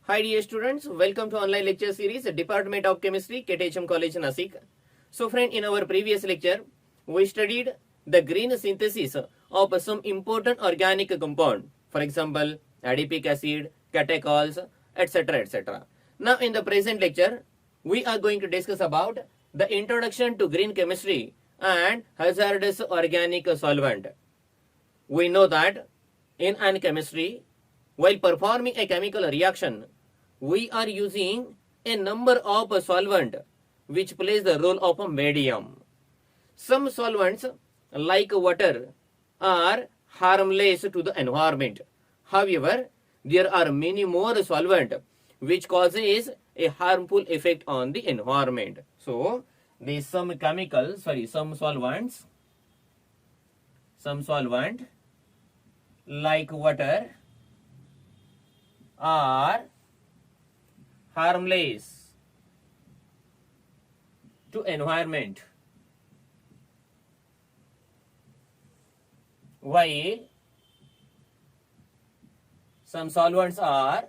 Hi dear students, welcome to online lecture series, Department of Chemistry, KTHM College, Nasik. So friend, in our previous lecture, we studied the green synthesis of some important organic compound, for example, adipic acid, catechols, etc. etc. Now in the present lecture, we are going to discuss about the introduction to green chemistry and hazardous organic solvent. We know that in an chemistry, while performing a chemical reaction, we are using a number of solvent which plays the role of a medium. Some solvents like water are harmless to the environment. However, there are many more solvent which causes a harmful effect on the environment. So, these some solvent like water are harmless to environment, while some solvents are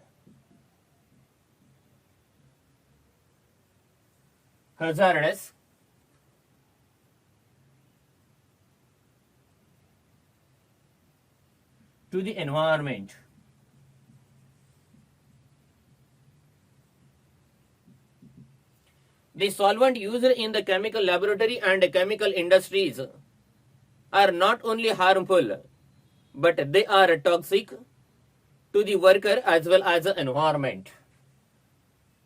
hazardous to the environment. The solvent used in the chemical laboratory and chemical industries are not only harmful, but they are toxic to the worker as well as the environment.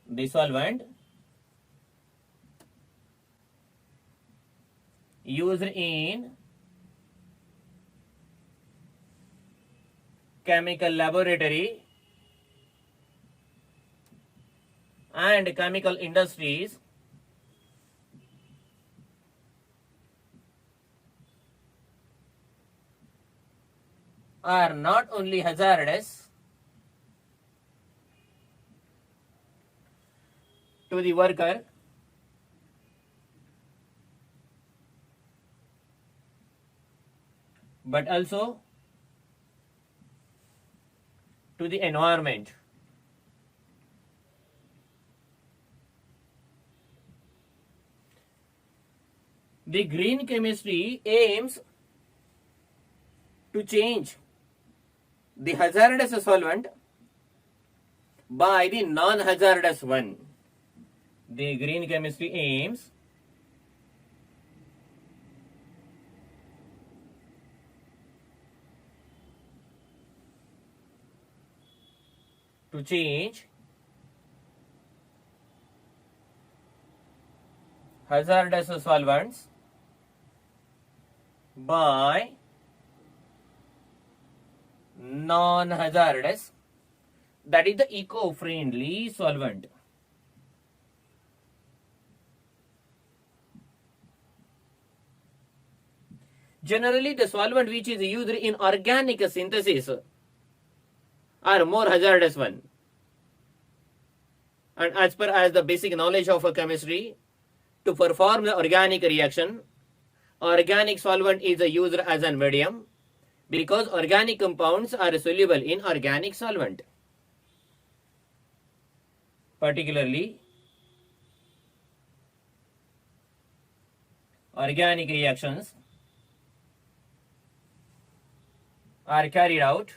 The solvent used in chemical laboratory and chemical industries are not only hazardous to the worker, but also to the environment. The green chemistry aims to change the hazardous solvent by the non-hazardous one. The green chemistry aims to change hazardous solvents by non-hazardous, that is the eco-friendly solvent. Generally, the solvent which is used in organic synthesis are more hazardous one. And as per as the basic knowledge of chemistry, to perform the organic reaction, organic solvent is used as a medium because organic compounds are soluble in organic solvent. Particularly, organic reactions are carried out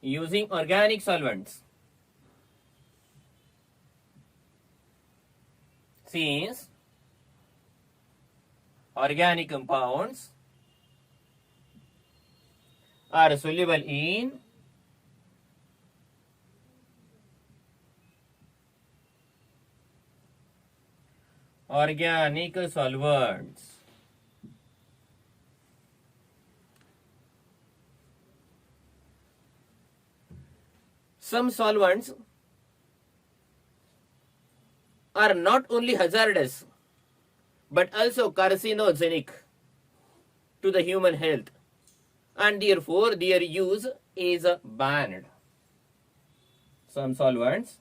using organic solvents. Since organic compounds are soluble in organic solvents. Some solvents are not only hazardous but also carcinogenic to the human health, and therefore their use is banned. Some solvents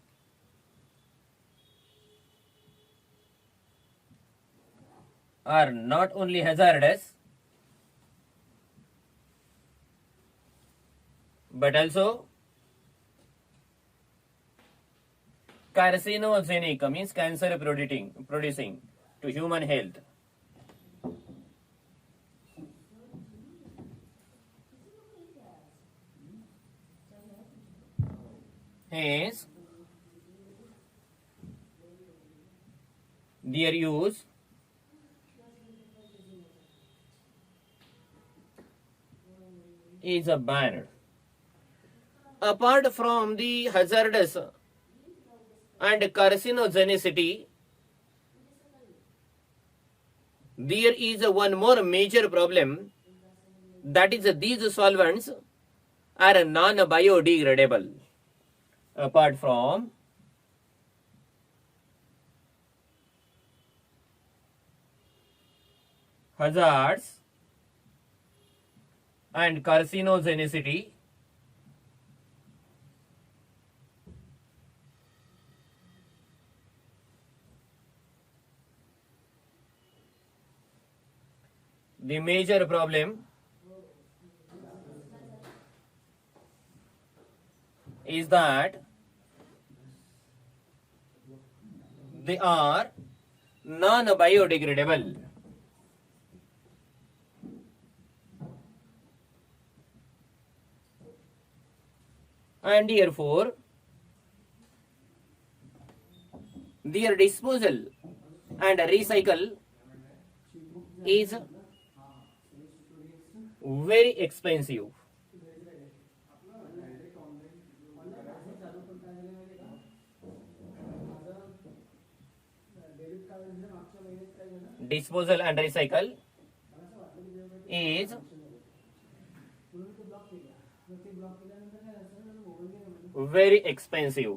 are not only hazardous but also carcinogenic, means cancer producing to human health. Hence, their use is a banned. Apart from the hazardous and carcinogenicity, there is one more major problem, that is these solvents are non-biodegradable. Apart from hazards and carcinogenicity, the major problem is that they are non-biodegradable. And therefore, their disposal and recycle is very expensive. Disposal and recycle is very expensive.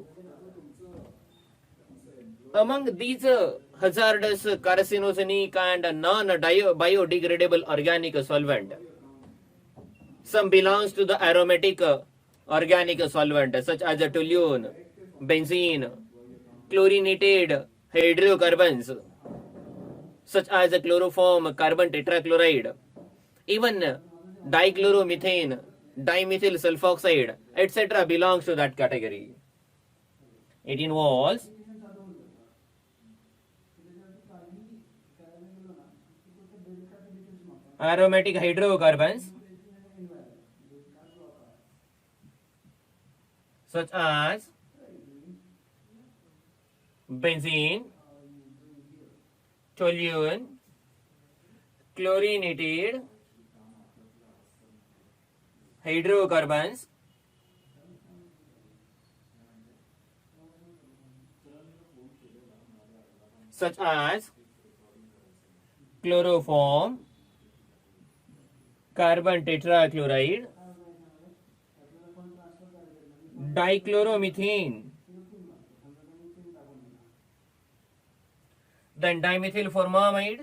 Among these hazardous, carcinogenic and non-biodegradable organic solvent, some belongs to the aromatic organic solvent such as toluene, benzene, chlorinated hydrocarbons such as chloroform, carbon tetrachloride, even dichloromethane, dimethyl sulfoxide, etc. belongs to that category. It involves aromatic hydrocarbons such as benzene, toluene, chlorinated hydrocarbons, such as chloroform, carbon tetrachloride, dichloromethane, then dimethyl formamide,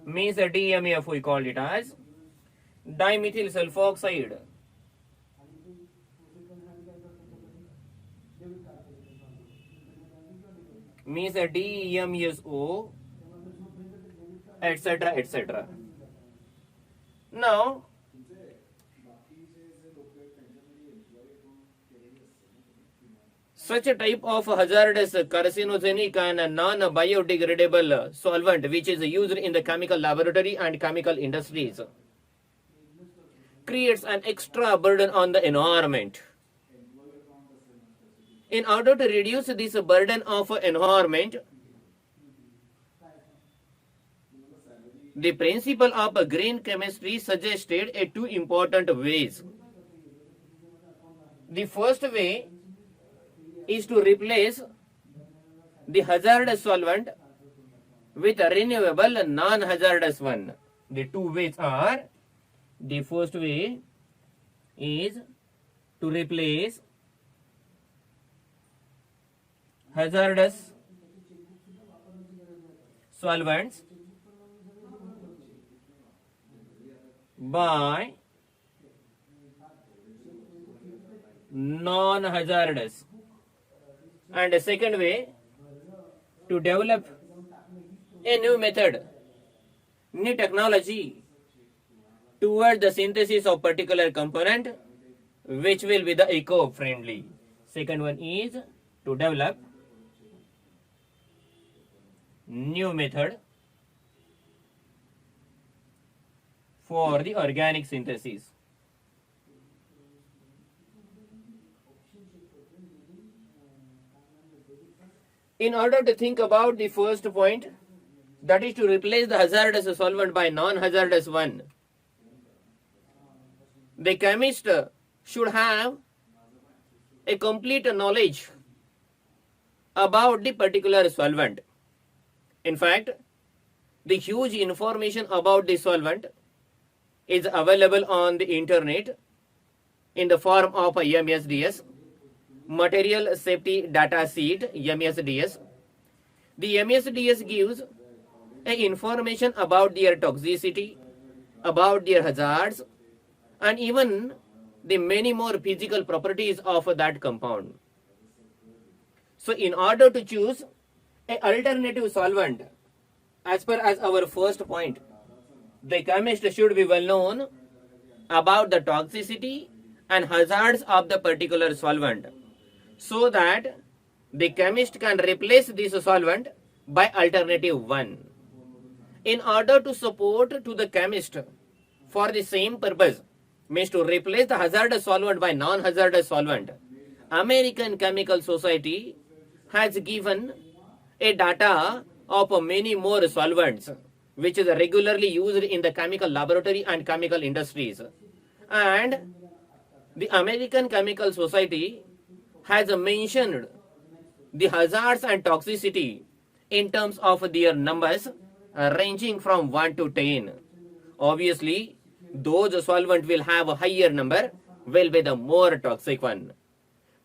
means a DMF we call it as, dimethyl sulfoxide, means a DMSO, etc. etc. Now, such a type of hazardous, carcinogenic and non-biodegradable solvent which is used in the chemical laboratory and chemical industries creates an extra burden on the environment. In order to reduce this burden of environment, the principle of green chemistry suggested two important ways. The first way is to replace the hazardous solvent with a renewable non-hazardous one. The two ways are, the first way is to replace hazardous solvents by non-hazardous, and the second way to develop a new method new technology toward the synthesis of particular component which will be the eco-friendly. Second one is to develop new method for the organic synthesis. In order to think about the first point, that is to replace the hazardous solvent by non-hazardous one, the chemist should have a complete knowledge about the particular solvent. In fact, the huge information about the solvent is available on the internet in the form of a MSDS, Material Safety Data Sheet, MSDS. The MSDS gives information about their toxicity, about their hazards, and even the many more physical properties of that compound. So in order to choose an alternative solvent, as per as our first point, the chemist should be well known about the toxicity and hazards of the particular solvent, so that the chemist can replace this solvent by alternative one. In order to support to the chemist for the same purpose, means to replace the hazardous solvent by non-hazardous solvent, American Chemical Society has given a data of many more solvents which is regularly used in the chemical laboratory and chemical industries. And the American Chemical Society has mentioned the hazards and toxicity in terms of their numbers ranging from 1 to 10. Obviously, those solvent will have a higher number, will be the more toxic one.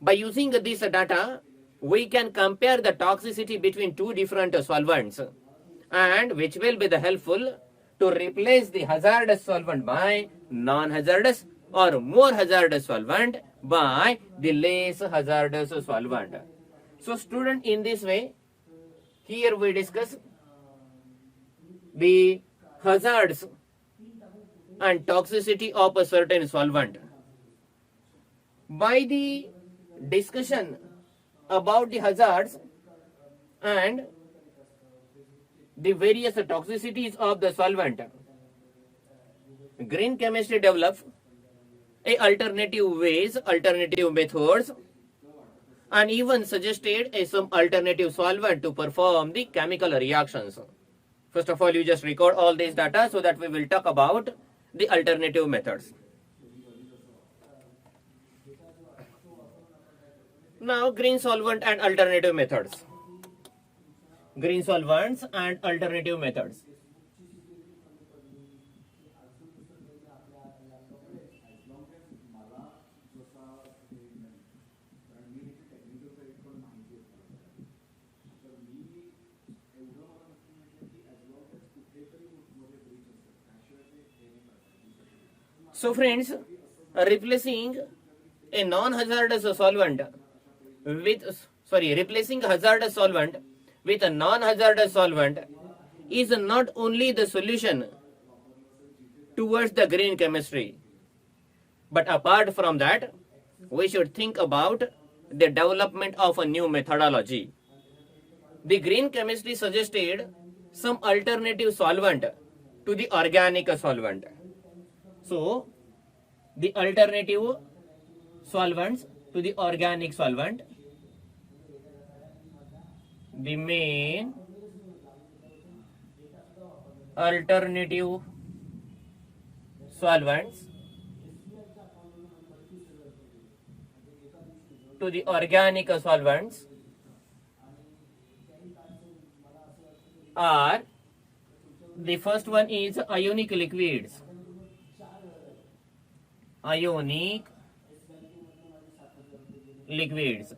By using this data, we can compare the toxicity between two different solvents, and which will be the helpful to replace the hazardous solvent by non-hazardous or more hazardous solvent by the less hazardous solvent. So student, in this way, here we discuss the hazards and toxicity of a certain solvent. By the discussion about the hazards and the various toxicities of the solvent, green chemistry develops alternative ways, alternative methods, and even suggested some alternative solvent to perform the chemical reactions. First of all, you just record all this data so that we will talk about the alternative methods. Now, green solvent and alternative methods. Green solvents and alternative methods. So friends, replacing a non-hazardous solvent with, replacing a hazardous solvent with a non-hazardous solvent is not only the solution towards the green chemistry, but apart from that, we should think about the development of a new methodology. The green chemistry suggested some alternative solvent to the organic solvent. So, the alternative solvents to the organic solvent, the main alternative solvents to the organic solvents are, the first one is ionic liquids. Ionic liquids.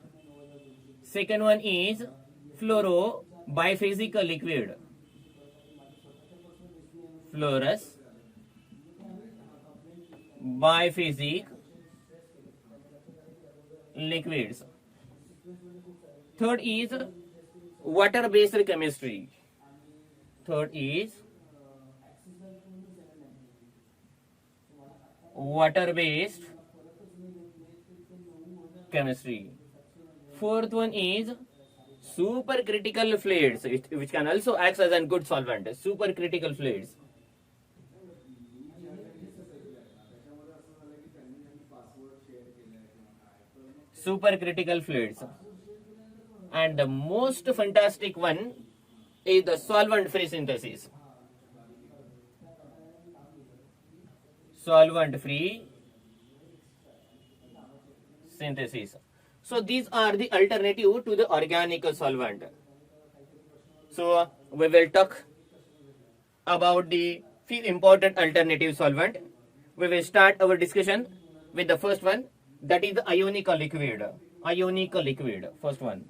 Second one is fluoro biphasic liquid. Fluorous biphasic liquids. Third is water-based chemistry. Third is water-based chemistry. Fourth one is supercritical fluids, which can also act as a good solvent. Supercritical fluids. Supercritical fluids. And the most fantastic one is the solvent-free synthesis. Solvent-free synthesis. So these are the alternative to the organic solvent. So we will talk about the few important alternative solvent. We will start our discussion with the first one, that is the ionic liquid. Ionic liquid, first one.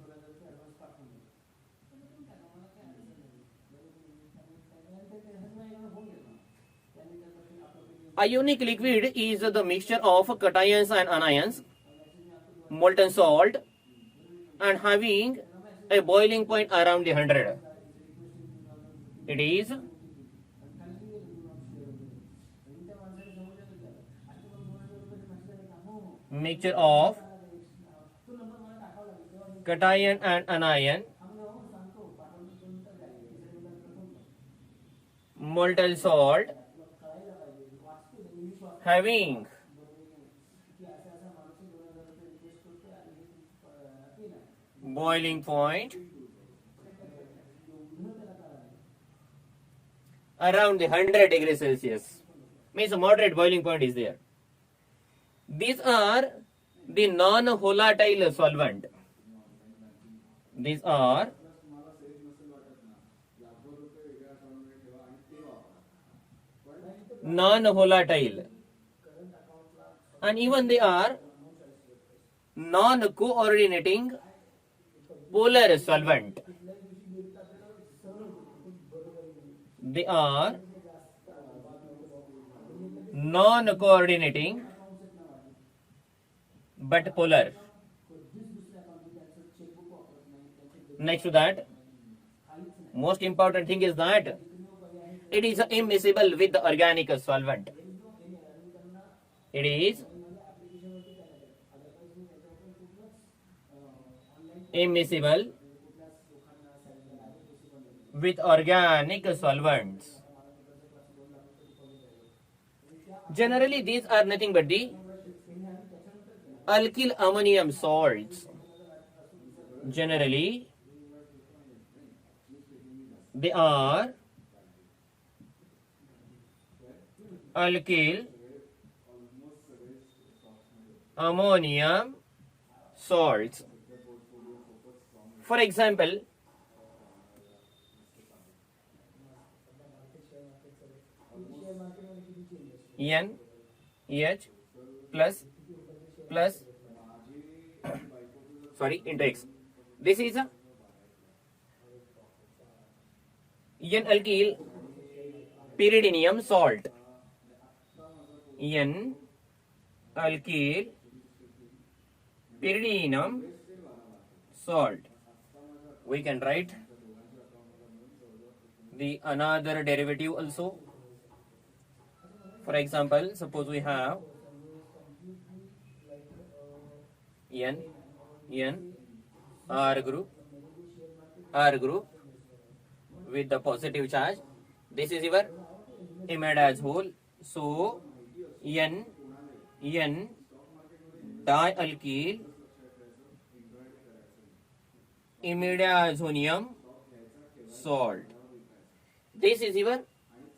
Ionic liquid is the mixture of cations and anions, molten salt, and having a boiling point around the 100. It is mixture of cation and anion, molten salt, having boiling point around the 100 degrees Celsius. Means a moderate boiling point is there. These are the non-volatile solvent. These are non-volatile, and even they are non-coordinating polar solvent. They are non-coordinating but polar. Next to that, most important thing is that it is immiscible with the organic solvent. It is immiscible with organic solvents. Generally, these are nothing but the alkyl ammonium salts. Generally, they are alkyl ammonium salts. For example, NH plus into X. This is a N-alkyl pyridinium salt. N-alkyl pyridinium salt. We can write the another derivative also. For example, suppose we have N R group with the positive charge. This is your imidaz whole. So N dialkyl imidazonium salt. This is your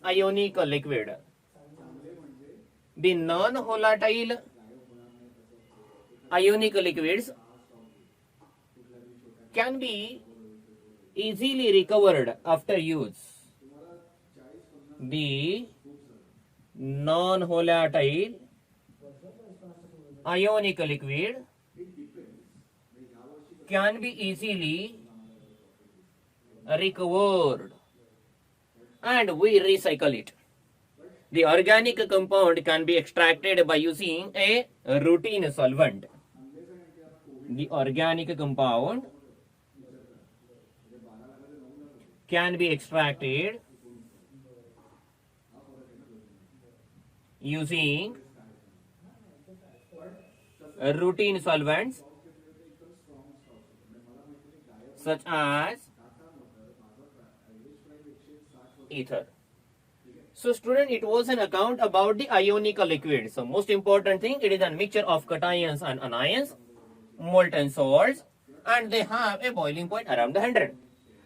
ionic liquid. The non-volatile ionic liquids can be easily recovered after use. The non-volatile ionic liquid can be easily recovered and we recycle it. The organic compound can be extracted by using a routine solvent. The organic compound can be extracted using routine solvents such as ether. So student, it was an account about the ionic liquids. So most important thing, it is a mixture of cations and anions, molten salts, and they have a boiling point around 100.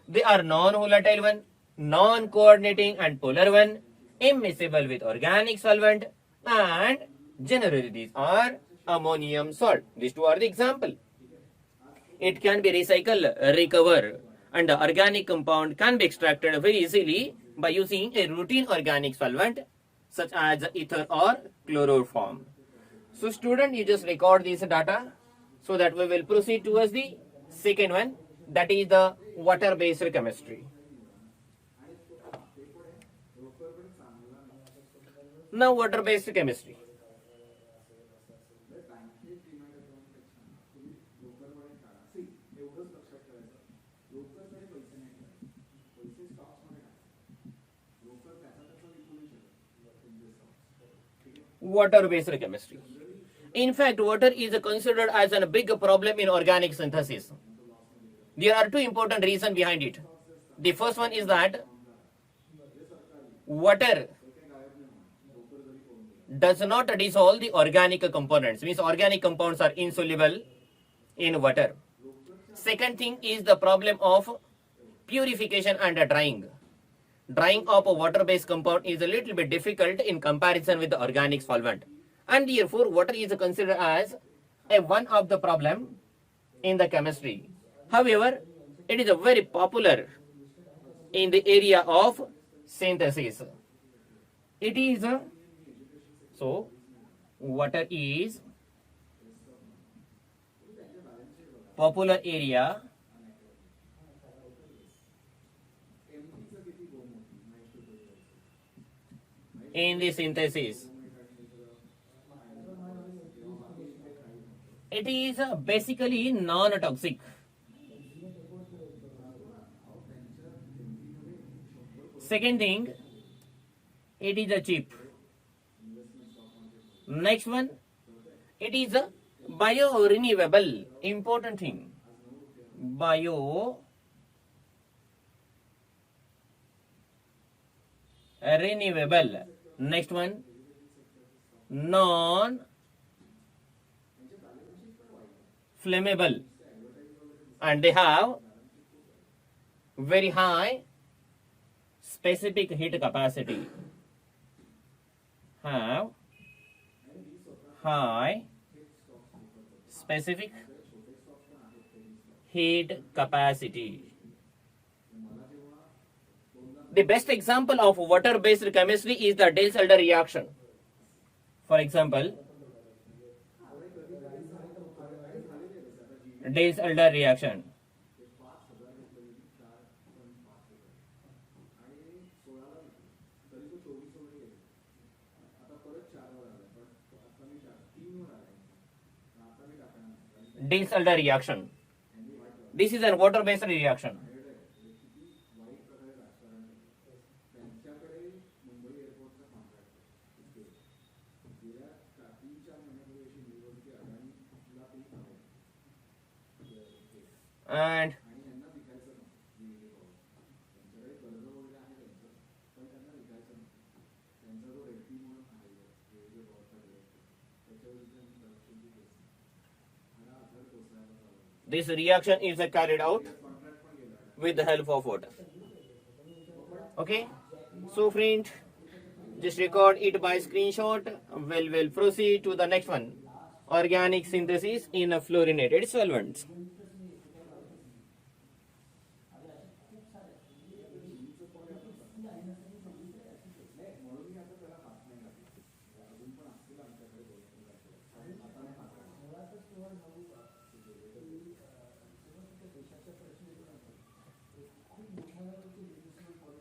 They are non-volatile one, non-coordinating and polar one, immiscible with organic solvent, and generally these are ammonium salt. These two are the example. It can be recycled, recover, and the organic compound can be extracted very easily by using a routine organic solvent such as ether or chloroform. So student, you just record this data so that we will proceed towards the second one, that is the water-based chemistry. Now water-based chemistry. Water-based chemistry. In fact, water is considered as a big problem in organic synthesis. There are two important reasons behind it. The first one is that water does not dissolve the organic components, means organic compounds are insoluble in water. Second thing is the problem of purification and drying. Drying of a water-based compound is a little bit difficult in comparison with the organic solvent, and therefore water is considered as a one of the problem in the chemistry. However, it is a very popular in the area of synthesis. It is so water is popular area in the synthesis. It is basically non-toxic. Second thing, it is a cheap. Next one, it is a bio-renewable. Important thing, bio-renewable. Next one, non-flammable, and they have very high specific heat capacity. Have high specific heat capacity. The best example of water-based chemistry is the Diels-Alder reaction. For example, Diels-Alder reaction. Diels-Alder reaction. This is a water-based reaction. And this reaction is carried out with the help of water. Okay, so friend, just record it by screenshot. We'll proceed to the next one, organic synthesis in a fluorinated solvents.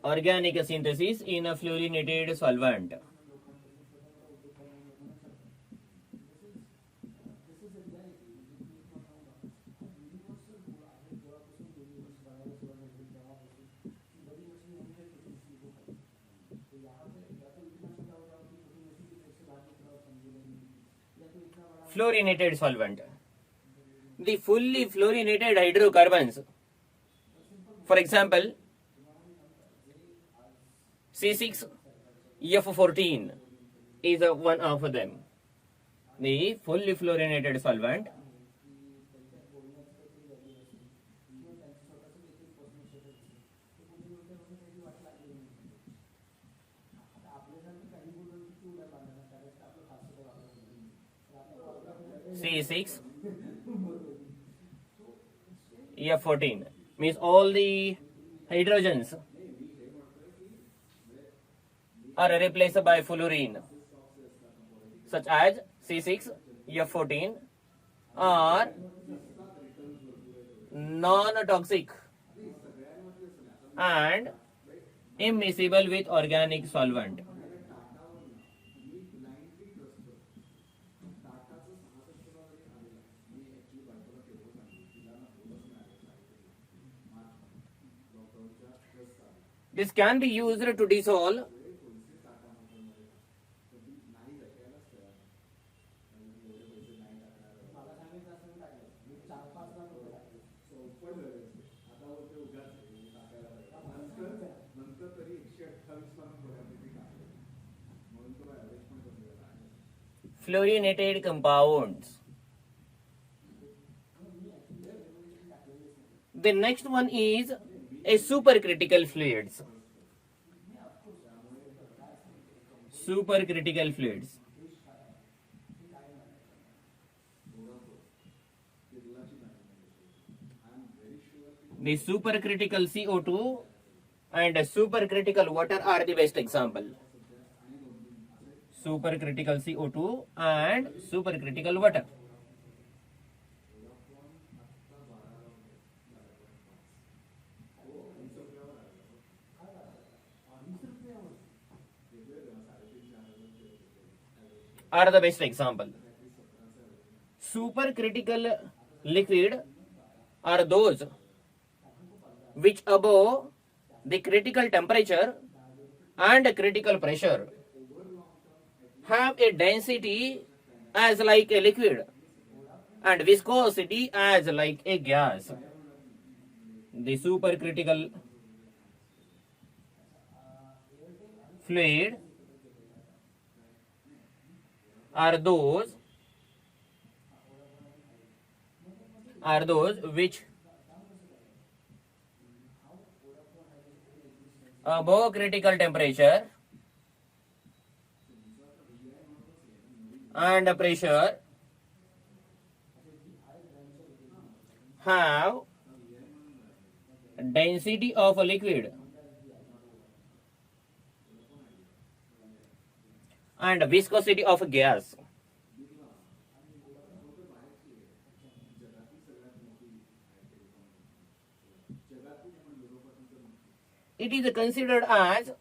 Organic synthesis in a fluorinated solvent. Fluorinated solvent. The fully fluorinated hydrocarbons, for example, C6F14 is one of them. The fully fluorinated solvent. C6F14 means all the hydrogens are replaced by fluorine, such as C6F14 are non-toxic and immiscible with organic solvent. This can be used to dissolve fluorinated compounds. The next one is a supercritical fluids. Supercritical fluids. The supercritical CO2 and supercritical water are the best example. Supercritical CO2 and supercritical water. Are the best example. Supercritical liquid are those which above the critical temperature and critical pressure have a density as like a liquid and viscosity as like a gas. The supercritical fluid are those which above critical temperature and pressure have density of a liquid and viscosity of a gas. It is considered as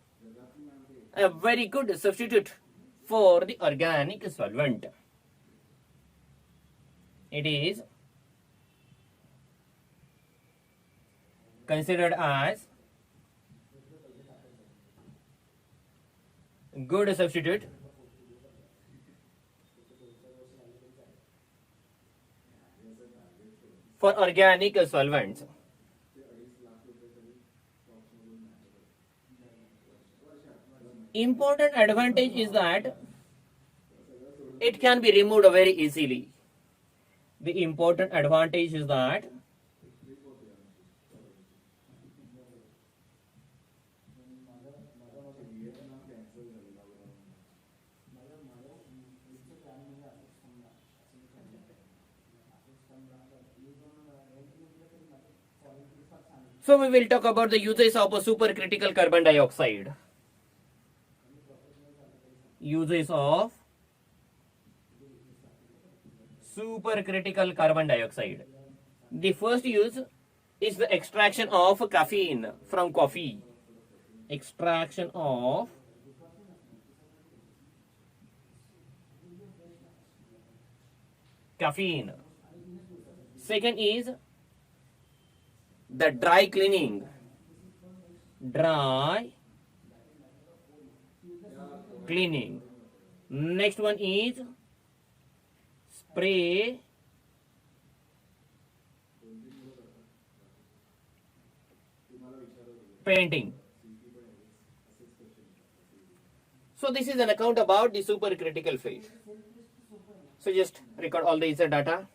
a very good substitute for the organic solvent. It is considered as good substitute for organic solvents. Important advantage is that it can be removed very easily. The important advantage is that so we will talk about the uses of a supercritical carbon dioxide. Uses of supercritical carbon dioxide. The first use is the extraction of caffeine from coffee. Extraction of caffeine. Second is the dry cleaning. Dry cleaning. Next one is pre painting. So this is an account about the supercritical field. So just record all these data.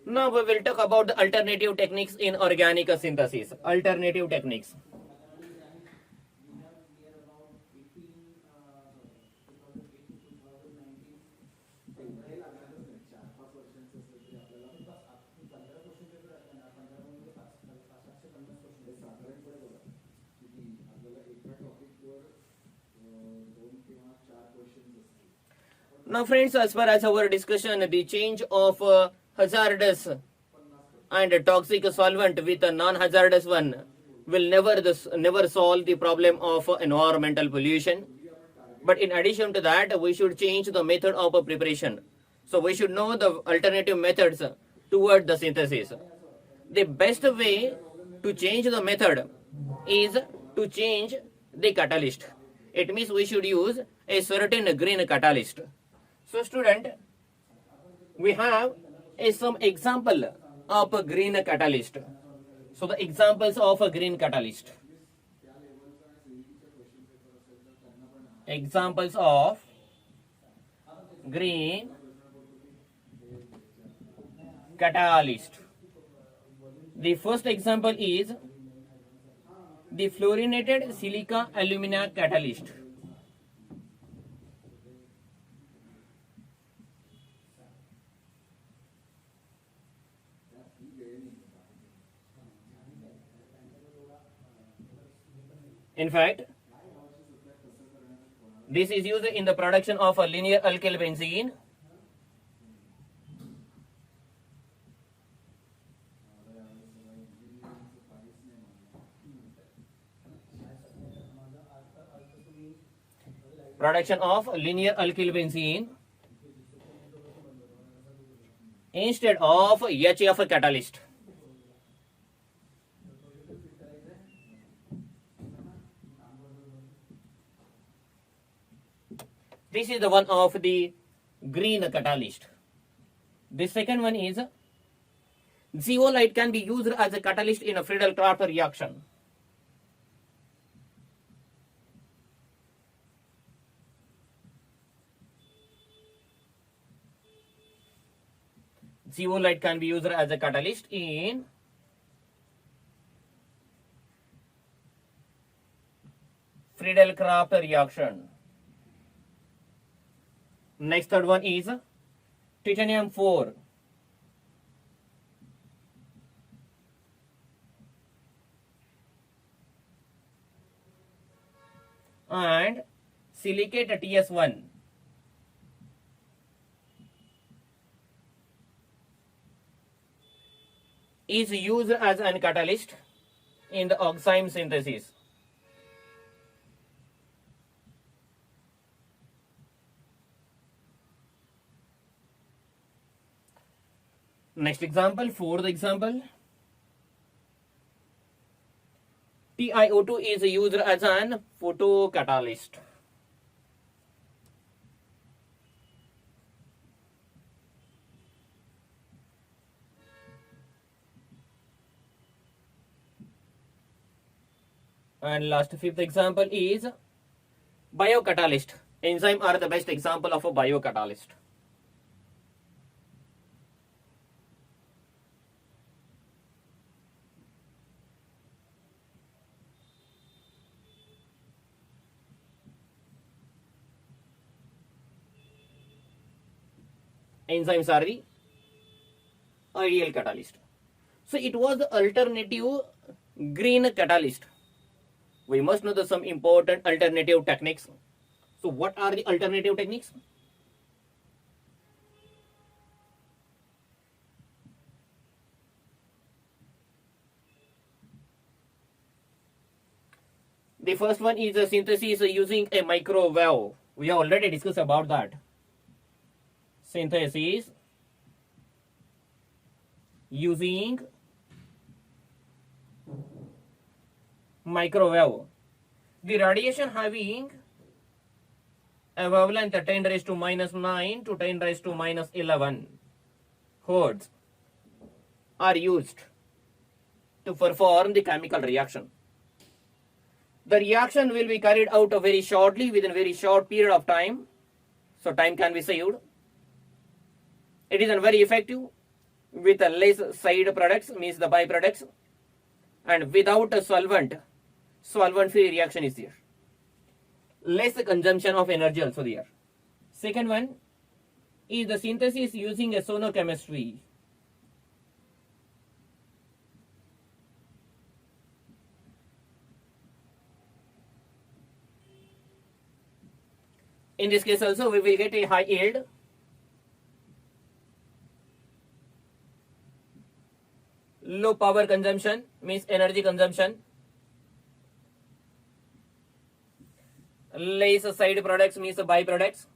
Now we will talk about the alternative techniques in organic synthesis. Alternative techniques. Now friends, as far as our discussion, the change of hazardous and toxic solvent with a non-hazardous one will never solve the problem of environmental pollution. But in addition to that, we should change the method of preparation. So we should know the alternative methods toward the synthesis. The best way to change the method is to change the catalyst. It means we should use a certain green catalyst. So student, we have some example of a green catalyst. So the examples of a green catalyst. Examples of green catalyst. The first example is the fluorinated silica alumina catalyst. In fact, this is used in the production of a linear alkyl benzene. Production of linear alkyl benzene instead of HF catalyst. This is the one of the green catalyst. The second one is zeolite can be used as a catalyst in a Friedel-Crafts reaction. Zeolite can be used as a catalyst in Friedel-Crafts reaction. Next, third one is titanium 4. And silicate TS1. Is used as an catalyst in the oxime synthesis. Next example, fourth example, TiO2 is used as an photocatalyst. And last fifth example is biocatalyst. Enzyme are the best example of a biocatalyst. Enzymes are the ideal catalyst. So it was the alternative green catalyst. We must know some important alternative techniques. So what are the alternative techniques? The first one is a synthesis using a microwave. We have already discussed about that. Synthesis using microwave. The radiation having wavelength 10 raised to minus 9 to 10 raised to minus 11 hertz are used to perform the chemical reaction. The reaction will be carried out very shortly within a very short period of time, so time can be saved. It is very effective with less side products, means the byproducts, and without a solvent free reaction is there. Less consumption of energy also there. Second one is the synthesis using a sonochemistry. In this case also we will get a high yield. Low power consumption means energy consumption. Less side products means byproducts,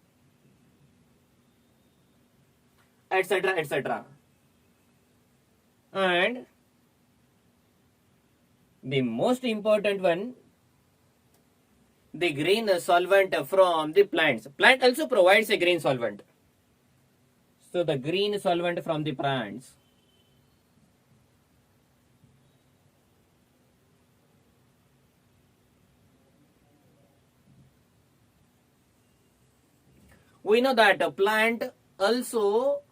etc., etc. And the most important one, the green solvent from the plants. Plant also provides a green solvent. So the green solvent from the plants. We know that a plant also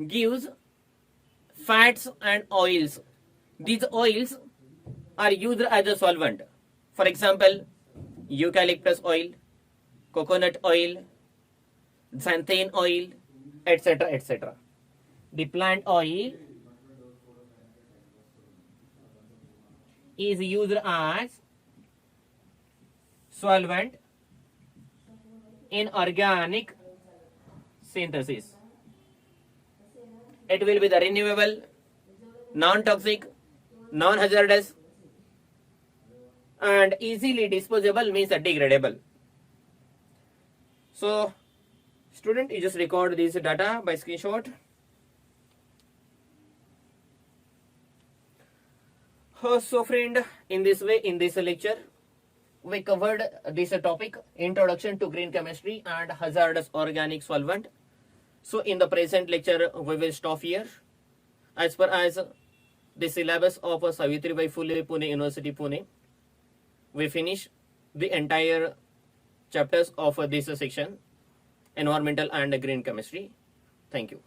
gives fats and oils. These oils are used as a solvent. For example, eucalyptus oil, coconut oil, xanthan oil, etc., etc. The plant oil is used as solvent in organic synthesis. It will be the renewable, non-toxic, non-hazardous, and easily disposable, means degradable. So, student, you just record this data by screenshot. So friend, in this way, in this lecture, we covered this topic, introduction to green chemistry and hazardous organic solvent. So in the present lecture, we will stop here. As per as the syllabus of Savitribai Phule Pune University Pune, we finish the entire chapters of this section, environmental and green chemistry. Thank you.